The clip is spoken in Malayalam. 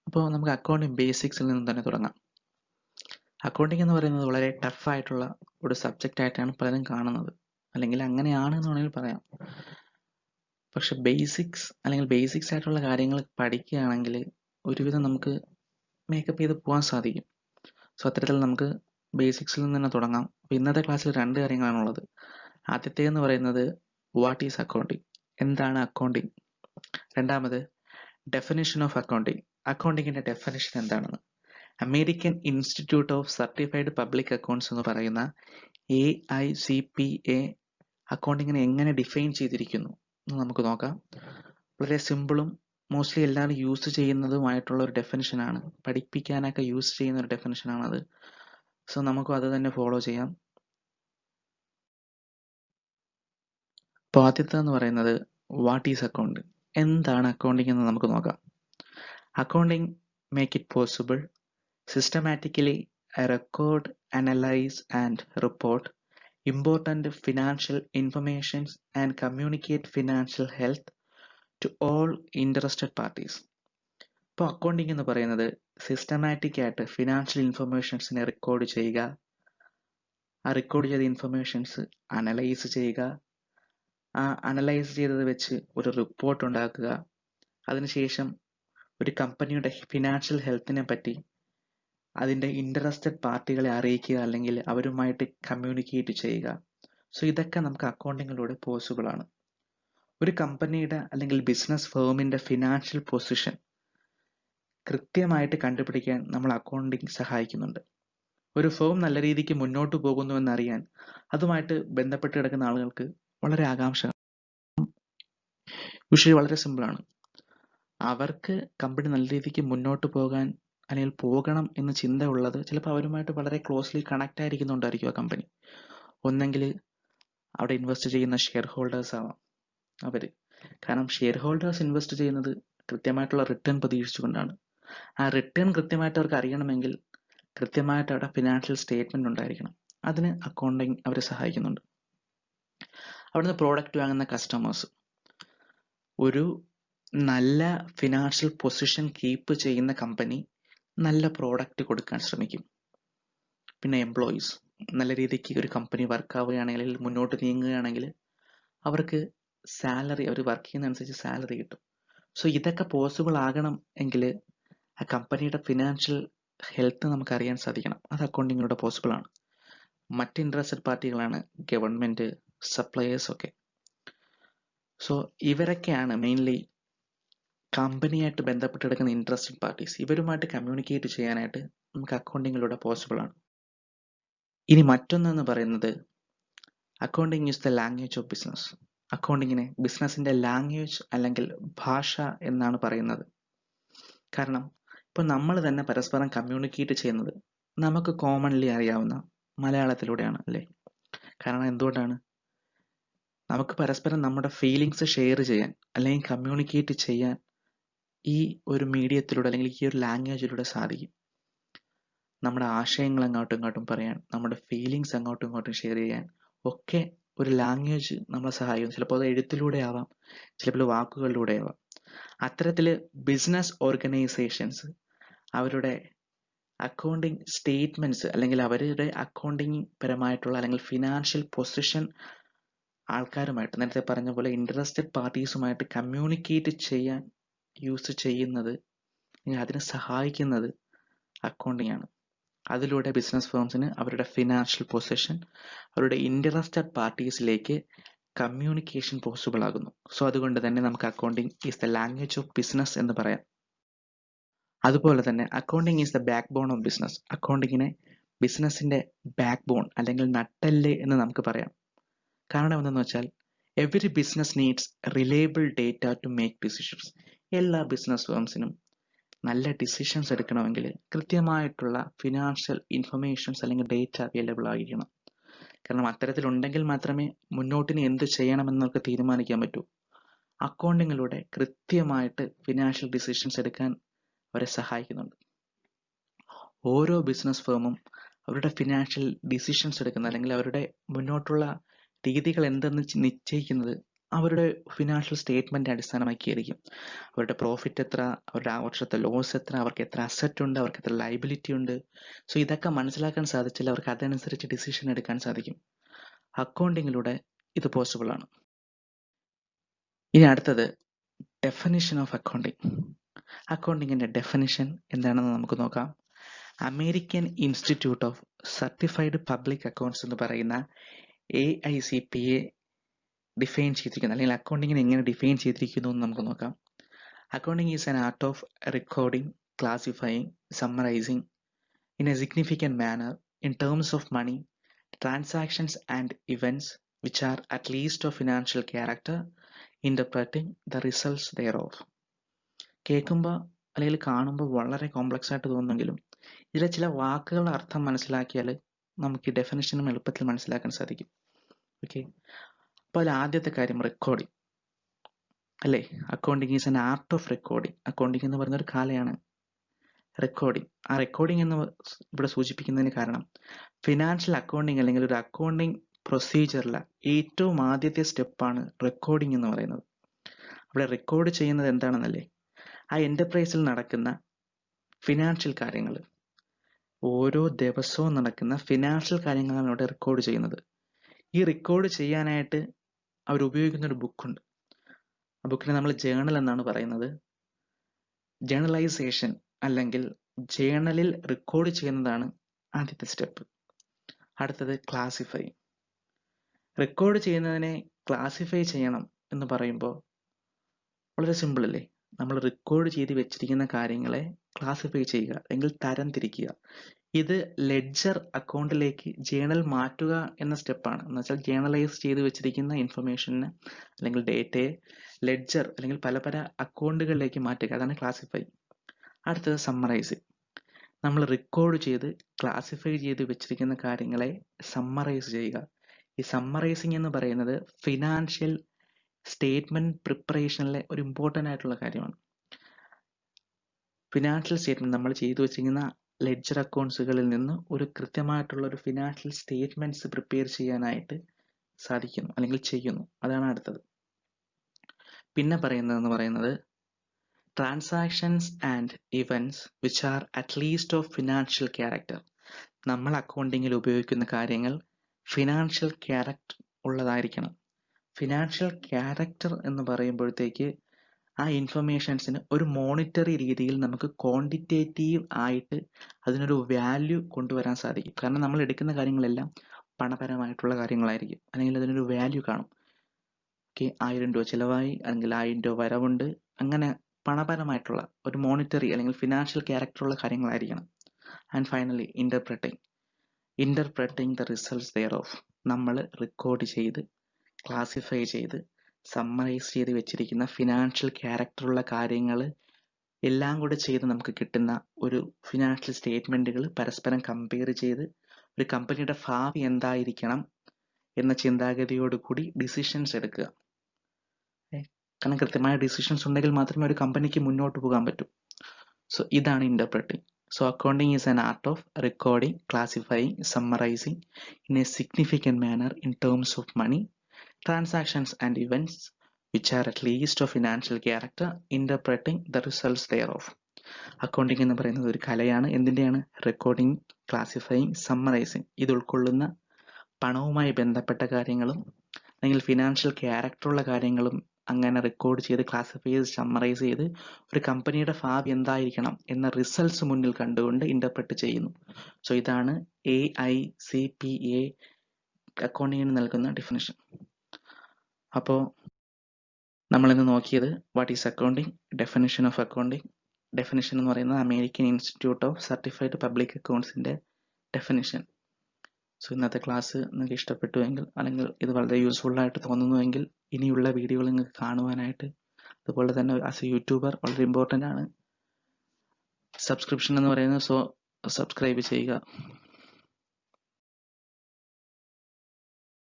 അപ്പോൾ നമുക്ക് അക്കൗണ്ടിങ് ബേസിക്സിൽ നിന്ന് തന്നെ തുടങ്ങാം. അക്കൗണ്ടിങ് എന്ന് പറയുന്നത് വളരെ ടഫായിട്ടുള്ള ഒരു സബ്ജക്റ്റ് ആയിട്ടാണ് പലരും കാണുന്നത്, അല്ലെങ്കിൽ അങ്ങനെയാണ് എന്ന് വേണമെങ്കിൽ പറയാം. പക്ഷെ ബേസിക്സ് ആയിട്ടുള്ള കാര്യങ്ങൾ പഠിക്കുകയാണെങ്കിൽ ഒരുവിധം നമുക്ക് മേക്കപ്പ് ചെയ്ത് പോകാൻ സാധിക്കും. സോ അത്തരത്തിൽ നമുക്ക് ബേസിക്സിൽ നിന്ന് തന്നെ തുടങ്ങാം. അപ്പോൾ ഇന്നത്തെ ക്ലാസ്സിൽ 2 കാര്യങ്ങളാണുള്ളത്. ആദ്യത്തേതെന്ന് പറയുന്നത് വാട്ട് ഈസ് അക്കൗണ്ടിങ്, എന്താണ് അക്കൗണ്ടിങ്. രണ്ടാമത് ഡെഫിനിഷൻ ഓഫ് അക്കൗണ്ടിങ്, അക്കൗണ്ടിങ്ങിന്റെ ഡെഫിനിഷൻ എന്താണെന്ന്. American Institute of Certified public accounts എന്ന് പറയുന്ന AICPA അക്കൗണ്ടിങ്ങിനെ എങ്ങനെ ഡിഫൈൻ ചെയ്തിരിക്കുന്നു എന്ന് നമുക്ക് നോക്കാം. വളരെ സിമ്പിളും മോസ്റ്റ്ലി എല്ലാവരും യൂസ് ചെയ്യുന്നതുമായിട്ടുള്ള ഒരു ഡെഫിനിഷനാണ്, പഠിപ്പിക്കാനൊക്കെ യൂസ് ചെയ്യുന്ന ഒരു ഡെഫിനിഷനാണത്. സോ നമുക്കും അത് തന്നെ ഫോളോ ചെയ്യാം. അപ്പോൾ ആദ്യത്തേതെന്ന് പറയുന്നത് വാട്ട് ഈസ് അക്കൗണ്ടിങ്, എന്താണ് അക്കൗണ്ടിങ് എന്ന് നമുക്ക് നോക്കാം. Accounting make it possible systematically record, analyze and report important financial informations and communicate financial health to all interested parties. ഇപ്പോൾ അക്കൗണ്ടിങ് എന്ന് പറയുന്നത് സിസ്റ്റമാറ്റിക് ആയിട്ട് ഫിനാൻഷ്യൽ ഇൻഫർമേഷൻസിനെ റെക്കോർഡ് ചെയ്യുക, ആ റെക്കോർഡ് ചെയ്ത ഇൻഫർമേഷൻസ് അനലൈസ് ചെയ്യുക, ആ അനലൈസ് ചെയ്തത് വെച്ച് ഒരു റിപ്പോർട്ട് ഉണ്ടാക്കുക, അതിനുശേഷം ഒരു കമ്പനിയുടെ ഫിനാൻഷ്യൽ ഹെൽത്തിനെ പറ്റി അതിൻ്റെ ഇൻട്രസ്റ്റഡ് പാർട്ടികളെ അറിയിക്കുക, അല്ലെങ്കിൽ അവരുമായിട്ട് കമ്മ്യൂണിക്കേറ്റ് ചെയ്യുക. സോ ഇതൊക്കെ നമുക്ക് അക്കൗണ്ടിങ്ങിലൂടെ പോസിബിൾ ആണ്. ഒരു കമ്പനിയുടെ അല്ലെങ്കിൽ ബിസിനസ് ഫേമിൻ്റെ ഫിനാൻഷ്യൽ പൊസിഷൻ കൃത്യമായിട്ട് കണ്ടുപിടിക്കാൻ നമ്മൾ അക്കൗണ്ടിങ് സഹായിക്കുന്നുണ്ട്. ഒരു ഫേം നല്ല രീതിക്ക് മുന്നോട്ട് പോകുന്നു എന്നറിയാൻ അതുമായിട്ട് ബന്ധപ്പെട്ട് കിടക്കുന്ന ആളുകൾക്ക് വളരെ ആകാംക്ഷ, യൂഷ്വലി വളരെ സിമ്പിളാണ്. അവർക്ക് കമ്പനി നല്ല രീതിക്ക് മുന്നോട്ട് പോകാൻ അല്ലെങ്കിൽ പോകണം എന്ന ചിന്ത ഉള്ളത് ചിലപ്പോൾ അവരുമായിട്ട് വളരെ ക്ലോസ്ലി കണക്റ്റ് ആയിരിക്കുന്നുണ്ടായിരിക്കും ആ കമ്പനി. ഒന്നെങ്കിൽ അവിടെ ഇൻവെസ്റ്റ് ചെയ്യുന്ന ഷെയർ ഹോൾഡേഴ്സ് ആവാം അവർ, കാരണം ഷെയർ ഹോൾഡേഴ്സ് ഇൻവെസ്റ്റ് ചെയ്യുന്നത് കൃത്യമായിട്ടുള്ള റിട്ടേൺ പ്രതീക്ഷിച്ചുകൊണ്ടാണ്. ആ റിട്ടേൺ കൃത്യമായിട്ട് അവർക്ക് അറിയണമെങ്കിൽ കൃത്യമായിട്ട് അവിടെ ഫിനാൻഷ്യൽ സ്റ്റേറ്റ്മെന്റ് ഉണ്ടായിരിക്കണം. അതിന് അക്കൗണ്ടിങ് അവരെ സഹായിക്കുന്നുണ്ട്. അവിടുന്ന് പ്രോഡക്റ്റ് വാങ്ങുന്ന കസ്റ്റമേഴ്സ് ഒരു നല്ല ഫിനാൻഷ്യൽ പൊസിഷൻ കീപ്പ് ചെയ്യുന്ന കമ്പനി നല്ല പ്രോഡക്റ്റ് കൊടുക്കാൻ ശ്രമിക്കും. പിന്നെ എംപ്ലോയീസ് നല്ല രീതിക്ക് ഒരു കമ്പനി വർക്ക് ആവുകയാണെങ്കിൽ, മുന്നോട്ട് നീങ്ങുകയാണെങ്കിൽ അവർക്ക് സാലറി, അവർ വർക്ക് ചെയ്യുന്നതനുസരിച്ച് സാലറി കിട്ടും. സോ ഇതൊക്കെ പോസിബിൾ ആകണം എങ്കിൽ ആ കമ്പനിയുടെ ഫിനാൻഷ്യൽ ഹെൽത്ത് നമുക്ക് അറിയാൻ സാധിക്കണം. അത് അക്കൗണ്ടിങ്ങിലൂടെ പോസിബിൾ ആണ്. മറ്റ് ഇൻട്രസ്റ്റഡ് പാർട്ടികളാണ് ഗവൺമെന്റ്, സപ്ലയേഴ്സ് ഒക്കെ. സോ ഇവരൊക്കെയാണ് മെയിൻലി കമ്പനിയായിട്ട് ബന്ധപ്പെട്ട് കിടക്കുന്ന ഇൻട്രസ്റ്റഡ് പാർട്ടീസ്. ഇവരുമായിട്ട് കമ്മ്യൂണിക്കേറ്റ് ചെയ്യാനായിട്ട് നമുക്ക് അക്കൗണ്ടിങ്ങിലൂടെ പോസിബിൾ ആണ്. ഇനി മറ്റൊന്നെന്ന് പറയുന്നത് accounting is the language of business. അക്കൗണ്ടിങ്ങിനെ ബിസിനസിന്റെ ലാംഗ്വേജ് അല്ലെങ്കിൽ ഭാഷ എന്നാണ് പറയുന്നത്. കാരണം ഇപ്പോൾ നമ്മൾ തന്നെ പരസ്പരം കമ്മ്യൂണിക്കേറ്റ് ചെയ്യുന്നത് നമുക്ക് കോമൺലി അറിയാവുന്ന മലയാളത്തിലൂടെയാണ് അല്ലേ? കാരണം എന്തുകൊണ്ടാണ്? നമുക്ക് പരസ്പരം നമ്മുടെ ഫീലിങ്സ് ഷെയർ ചെയ്യാൻ അല്ലെങ്കിൽ കമ്മ്യൂണിക്കേറ്റ് ചെയ്യാൻ ഈ ഒരു മീഡിയത്തിലൂടെ അല്ലെങ്കിൽ ഈ ഒരു ലാംഗ്വേജിലൂടെ സാധിക്കും. നമ്മുടെ ആശയങ്ങൾ അങ്ങോട്ടും ഇങ്ങോട്ടും പറയാൻ, നമ്മുടെ ഫീലിങ്സ് അങ്ങോട്ടും ഇങ്ങോട്ടും ഷെയർ ചെയ്യാൻ ഒക്കെ ഒരു ലാംഗ്വേജ് നമ്മളെ സഹായിക്കും. ചിലപ്പോൾ അത് എഴുത്തിലൂടെ ആവാം, ചിലപ്പോൾ വാക്കുകളിലൂടെ ആവാം. അത്തരത്തിൽ ബിസിനസ് ഓർഗനൈസേഷൻസ് അവരുടെ അക്കൗണ്ടിങ് സ്റ്റേറ്റ്മെന്റ്സ് അല്ലെങ്കിൽ അവരുടെ അക്കൗണ്ടിങ് പരമായിട്ടുള്ള അല്ലെങ്കിൽ ഫിനാൻഷ്യൽ പൊസിഷൻ ആൾക്കാരുമായിട്ട്, നേരത്തെ പറഞ്ഞ പോലെ ഇൻട്രസ്റ്റഡ് പാർട്ടീസുമായിട്ട് കമ്മ്യൂണിക്കേറ്റ് ചെയ്യാൻ യൂസ് ചെയ്യുന്നത്, അതിനെ സഹായിക്കുന്നത് അക്കൗണ്ടിങ് ആണ്. അതിലൂടെ ബിസിനസ് ഫേംസിന് അവരുടെ ഫിനാൻഷ്യൽ പൊസിഷൻ അവരുടെ ഇൻട്രസ്റ്റഡ് പാർട്ടീസിലേക്ക് കമ്മ്യൂണിക്കേഷൻ പോസിബിൾ ആകുന്നു. സോ അതുകൊണ്ട് തന്നെ നമുക്ക് accounting is the language of business എന്ന് പറയാം. അതുപോലെ തന്നെ accounting is the backbone of business. അക്കൗണ്ടിങ്ങിനെ ബിസിനസിന്റെ ബാക്ക് ബോൺ അല്ലെങ്കിൽ നട്ടെല്ല് എന്ന് നമുക്ക് പറയാം. കാരണം എന്തെന്ന് വെച്ചാൽ every business needs reliable data to make decisions. എല്ലാ ബിസിനസ് ഫേംസിനും നല്ല ഡിസിഷൻസ് എടുക്കണമെങ്കിൽ കൃത്യമായിട്ടുള്ള ഫിനാൻഷ്യൽ ഇൻഫർമേഷൻസ് അല്ലെങ്കിൽ ഡേറ്റ അവൈലബിൾ ആയിരിക്കണം. കാരണം അത്തരത്തിലുണ്ടെങ്കിൽ മാത്രമേ മുന്നോട്ടിന് എന്ത് ചെയ്യണമെന്നൊക്കെ തീരുമാനിക്കാൻ പറ്റൂ. അക്കൗണ്ടിങ്ങിലൂടെ കൃത്യമായിട്ട് ഫിനാൻഷ്യൽ ഡിസിഷൻസ് എടുക്കാൻ അവരെ സഹായിക്കുന്നുണ്ട്. ഓരോ ബിസിനസ് ഫേമും അവരുടെ ഫിനാൻഷ്യൽ ഡിസിഷൻസ് എടുക്കുന്ന അല്ലെങ്കിൽ അവരുടെ മുന്നോട്ടുള്ള രീതികൾ എന്തെന്ന് നിശ്ചയിക്കുന്നത് അവരുടെ ഫിനാൻഷ്യൽ സ്റ്റേറ്റ്മെന്റ് അടിസ്ഥാനമാക്കിയായിരിക്കും. അവരുടെ പ്രോഫിറ്റ് എത്ര, അവരുടെ ആ വർഷത്തെ ലോസ് എത്ര, അവർക്ക് എത്ര അസറ്റ് ഉണ്ട്, അവർക്ക് എത്ര ലയബിലിറ്റി ഉണ്ട്. സോ ഇതൊക്കെ മനസ്സിലാക്കാൻ സാധിച്ചാൽ അവർക്ക് അതനുസരിച്ച് ഡിസിഷൻ എടുക്കാൻ സാധിക്കും. അക്കൗണ്ടിങ്ങിലൂടെ ഇത് പോസിബിൾ ആണ്. ഇനി അടുത്തത് ഡെഫിനിഷൻ ഓഫ് അക്കൗണ്ടിങ്. അക്കൗണ്ടിങ്ങിന്റെ ഡെഫിനിഷൻ എന്താണെന്ന് നമുക്ക് നോക്കാം. American Institute of Certified public accounts എന്ന് പറയുന്ന AICPA ഡിഫൈൻ ചെയ്തിരിക്കുന്നു, അല്ലെങ്കിൽ അക്കൗണ്ടിങ്ങിനെ എങ്ങനെ ഡിഫൈൻ ചെയ്തിരിക്കുന്നു എന്ന് നമുക്ക് നോക്കാം. Accounting is an art of recording, classifying, summarising in a significant manner in terms of money, transactions and events which are at least of financial character, interpreting the results thereof. കേൾക്കുമ്പോൾ അല്ലെങ്കിൽ കാണുമ്പോൾ വളരെ കോംപ്ലക്സ് ആയിട്ട് തോന്നുമെങ്കിലും ഇതിലെ ചില വാക്കുകളുടെ അർത്ഥം മനസ്സിലാക്കിയാൽ നമുക്ക് ഈ ഡെഫിനിഷനും എളുപ്പത്തിൽ മനസ്സിലാക്കാൻ സാധിക്കും. ഓക്കെ, അപ്പോൾ അതിൽ ആദ്യത്തെ കാര്യം റെക്കോർഡിംഗ് അല്ലേ. Accounting is an art of recording. Accounting എന്ന് പറയുന്ന ഒരു കലയാണ് റെക്കോർഡിംഗ്. ആ റെക്കോർഡിംഗ് എന്ന് ഇവിടെ സൂചിപ്പിക്കുന്നതിന് കാരണം ഫിനാൻഷ്യൽ അക്കൗണ്ടിങ് അല്ലെങ്കിൽ ഒരു അക്കൗണ്ടിങ് പ്രൊസീജിയറിലെ ഏറ്റവും ആദ്യത്തെ സ്റ്റെപ്പാണ് റെക്കോർഡിംഗ് എന്ന് പറയുന്നത്. അവിടെ റെക്കോർഡ് ചെയ്യുന്നത് എന്താണെന്നല്ലേ, ആ എന്റർപ്രൈസിൽ നടക്കുന്ന ഫിനാൻഷ്യൽ കാര്യങ്ങൾ, ഓരോ ദിവസവും നടക്കുന്ന ഫിനാൻഷ്യൽ കാര്യങ്ങളാണ് അവിടെ റെക്കോർഡ് ചെയ്യുന്നത്. ഈ റെക്കോർഡ് ചെയ്യാനായിട്ട് അവർ ഉപയോഗിക്കുന്ന ഒരു ബുക്കുണ്ട്. ആ ബുക്കിനെ നമ്മൾ ജേണൽ എന്നാണ് പറയുന്നത്. ജേണലൈസേഷൻ അല്ലെങ്കിൽ ജേണലിൽ റെക്കോർഡ് ചെയ്യുന്നതാണ് ആദ്യത്തെ സ്റ്റെപ്പ്. അടുത്തത് ക്ലാസിഫൈ. റെക്കോർഡ് ചെയ്യുന്നതിനെ ക്ലാസിഫൈ ചെയ്യണം എന്ന് പറയുമ്പോൾ വളരെ സിമ്പിൾ അല്ലേ. നമ്മൾ റെക്കോർഡ് ചെയ്ത് വെച്ചിരിക്കുന്ന കാര്യങ്ങളെ ക്ലാസിഫൈ ചെയ്യുക അല്ലെങ്കിൽ തരം തിരിക്കുക. ഇത് ലെഡ്ജർ അക്കൗണ്ടിലേക്ക് ജേണൽ മാറ്റുക എന്ന സ്റ്റെപ്പാണ്. എന്ന് വെച്ചാൽ ജേണലൈസ് ചെയ്ത് വെച്ചിരിക്കുന്ന ഇൻഫർമേഷനെ അല്ലെങ്കിൽ ഡേറ്റയെ ലെഡ്ജർ അല്ലെങ്കിൽ പല പല അക്കൗണ്ടുകളിലേക്ക് മാറ്റുക, അതാണ് ക്ലാസിഫൈ. അടുത്തത് സമ്മറൈസ്. നമ്മൾ റെക്കോർഡ് ചെയ്ത് ക്ലാസിഫൈ ചെയ്ത് വെച്ചിരിക്കുന്ന കാര്യങ്ങളെ സമ്മറൈസ് ചെയ്യുക. ഈ സമ്മറൈസിങ് എന്ന് പറയുന്നത് ഫിനാൻഷ്യൽ സ്റ്റേറ്റ്മെന്റ് പ്രിപ്പറേഷനിലെ ഒരു ഇമ്പോർട്ടൻ്റ് ആയിട്ടുള്ള കാര്യമാണ്. ഫിനാൻഷ്യൽ സ്റ്റേറ്റ്മെന്റ് നമ്മൾ ചെയ്തു വെച്ചിരിക്കുന്ന ലെഡ്ജർ അക്കൗണ്ട്സുകളിൽ നിന്ന് ഒരു കൃത്യമായിട്ടുള്ള ഒരു ഫിനാൻഷ്യൽ സ്റ്റേറ്റ്മെന്റ്സ് പ്രിപ്പയർ ചെയ്യാനായിട്ട് സാധിക്കുന്നു അല്ലെങ്കിൽ ചെയ്യുന്നു. അതാണ് അടുത്തത്. പിന്നെ പറയുന്നതെന്ന് പറയുന്നത് transactions and events which are at least of financial character. നമ്മൾ അക്കൗണ്ടിങ്ങിൽ ഉപയോഗിക്കുന്ന കാര്യങ്ങൾ ഫിനാൻഷ്യൽ ക്യാരക്ടർ ഉള്ളതായിരിക്കണം. ഫിനാൻഷ്യൽ ക്യാരക്ടർ എന്ന് പറയുമ്പോഴത്തേക്ക് ആ ഇൻഫർമേഷൻസിന് ഒരു മോണിറ്ററി രീതിയിൽ നമുക്ക് ക്വാണ്ടിറ്റേറ്റീവ് ആയിട്ട് അതിനൊരു വാല്യൂ കൊണ്ടുവരാൻ സാധിക്കും. കാരണം നമ്മൾ എടുക്കുന്ന കാര്യങ്ങളെല്ലാം പണപരമായിട്ടുള്ള കാര്യങ്ങളായിരിക്കും, അല്ലെങ്കിൽ അതിനൊരു വാല്യൂ കാണും. ഓക്കെ, 1000 രൂപ ചിലവായി അല്ലെങ്കിൽ 1000 രൂപ വരവുണ്ട്, അങ്ങനെ പണപരമായിട്ടുള്ള ഒരു മോണിറ്ററി അല്ലെങ്കിൽ ഫിനാൻഷ്യൽ ക്യാരക്ടറുള്ള കാര്യങ്ങളായിരിക്കണം. And finally interpreting the results thereof. നമ്മൾ റെക്കോർഡ് ചെയ്ത് ക്ലാസിഫൈ ചെയ്ത് സമ്മറൈസ് ചെയ്ത് വെച്ചിരിക്കുന്ന ഫിനാൻഷ്യൽ ക്യാരക്ടറുള്ള കാര്യങ്ങൾ എല്ലാം കൂടെ ചെയ്ത് നമുക്ക് കിട്ടുന്ന ഒരു ഫിനാൻഷ്യൽ സ്റ്റേറ്റ്മെന്റുകൾ പരസ്പരം കമ്പയർ ചെയ്ത് ഒരു കമ്പനിയുടെ ഭാവി എന്തായിരിക്കണം എന്ന ചിന്താഗതിയോടുകൂടി ഡിസിഷൻസ് എടുക്കുക. കാരണം കൃത്യമായ ഡിസിഷൻസ് ഉണ്ടെങ്കിൽ മാത്രമേ ഒരു കമ്പനിക്ക് മുന്നോട്ട് പോകാൻ പറ്റൂ. സോ ഇതാണ് interpreting. So accounting is an art of recording, classifying, summarizing in a significant manner in terms of money, transactions and events which are at least of financial character, interpreting the results thereof. അക്കൗണ്ടിങ് എന്ന് പറയുന്നത് ഒരു കലയാണ്. എന്തിൻ്റെയാണ്? Recording, classifying, summarising. ഇത് ഉൾക്കൊള്ളുന്ന പണവുമായി ബന്ധപ്പെട്ട കാര്യങ്ങളും അല്ലെങ്കിൽ ഫിനാൻഷ്യൽ ക്യാരക്ടറുള്ള കാര്യങ്ങളും അങ്ങനെ റെക്കോർഡ് ചെയ്ത് ക്ലാസിഫൈ ചെയ്ത് സമ്മറൈസ് ചെയ്ത് ഒരു കമ്പനിയുടെ ഭാവി എന്തായിരിക്കണം എന്ന റിസൾട്ട്സ് മുന്നിൽ കണ്ടുകൊണ്ട് ഇന്റർപ്രറ്റ് ചെയ്യുന്നു. സോ ഇതാണ് AICPA അക്കൗണ്ടിങ്ങിന് നൽകുന്ന ഡെഫിനിഷൻ. അപ്പോൾ നമ്മളിന്ന് നോക്കിയത് what is accounting, definition of accounting. Definition എന്ന് പറയുന്നത് American Institute of Certified Public അക്കൗണ്ട്സിന്റെ ഡെഫിനിഷൻ. സോ ഇന്നത്തെ ക്ലാസ് നിങ്ങൾക്ക് ഇഷ്ടപ്പെട്ടുവെങ്കിൽ അല്ലെങ്കിൽ ഇത് വളരെ യൂസ്ഫുൾ ആയിട്ട് തോന്നുന്നുവെങ്കിൽ ഇനിയുള്ള വീഡിയോകൾ നിങ്ങൾക്ക് കാണുവാനായിട്ട്, അതുപോലെ തന്നെ ആസ് എ യൂട്യൂബർ വളരെ ഇമ്പോർട്ടൻ്റ് ആണ് സബ്സ്ക്രിപ്ഷൻ എന്ന് പറയുന്നത്. സോ സബ്സ്ക്രൈബ് ചെയ്യുക.